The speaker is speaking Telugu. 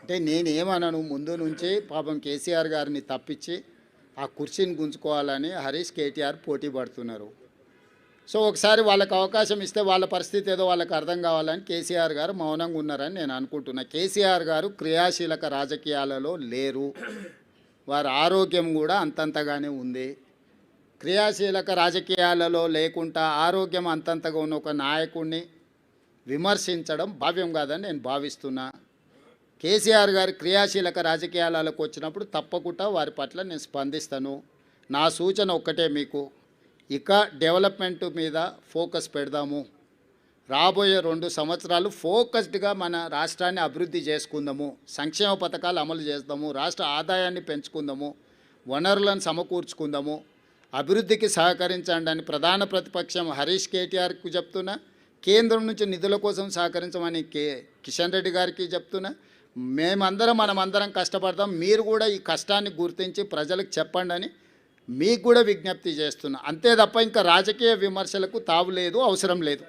అంటే నేనేమనను, ముందు నుంచి పాపం కేసీఆర్ గారిని తప్పించి ఆ కుర్చీని గుంజుకోవాలని హరీష్ కేటీఆర్ పోటీ పడుతున్నారు. సో ఒకసారి వాళ్ళకి అవకాశం ఇస్తే వాళ్ళ పరిస్థితి ఏదో వాళ్ళకి అర్థం కావాలని కేసీఆర్ గారు మౌనంగా ఉన్నారని నేను అనుకుంటున్నా. కేసీఆర్ గారు క్రియాశీలక రాజకీయాలలో లేరు, వారి ఆరోగ్యం కూడా అంతంతగానే ఉంది. క్రియాశీలక రాజకీయాలలో లేకుండా ఆరోగ్యం అంతంతగా ఉన్న ఒక నాయకుడిని విమర్శించడం భావ్యం కాదని నేను భావిస్తున్నా. కేసీఆర్ గారు క్రియాశీలక రాజకీయాలకు వచ్చినప్పుడు తప్పకుండా వారి పట్ల నేను స్పందిస్తాను. నా సూచన ఒక్కటే మీకు, ఇక డెవలప్మెంట్ మీద ఫోకస్ పెడదాము. రాబోయే 2 సంవత్సరాలు ఫోకస్డ్గా మన రాష్ట్రాన్ని అభివృద్ధి చేసుకుందాము, సంక్షేమ పథకాలు అమలు చేద్దాము, రాష్ట్ర ఆదాయాన్ని పెంచుకుందాము, వనరులను సమకూర్చుకుందాము, అభివృద్ధికి సహకరించండి అని ప్రధాన ప్రతిపక్షం హరీష్ కేటీఆర్కి చెప్తున్నా, కేంద్రం నుంచి నిధుల కోసం సహకరించమని కిషన్ రెడ్డి గారికి చెప్తున్నా. మనమందరం కష్టపడతాం, మీరు కూడా ఈ కష్టాన్ని గుర్తించి ప్రజలకు చెప్పండి అని మీకు కూడా విజ్ఞప్తి చేస్తున్నా. అంతే తప్ప ఇంకా రాజకీయ విమర్శలకు తావు లేదు, అవసరం లేదు.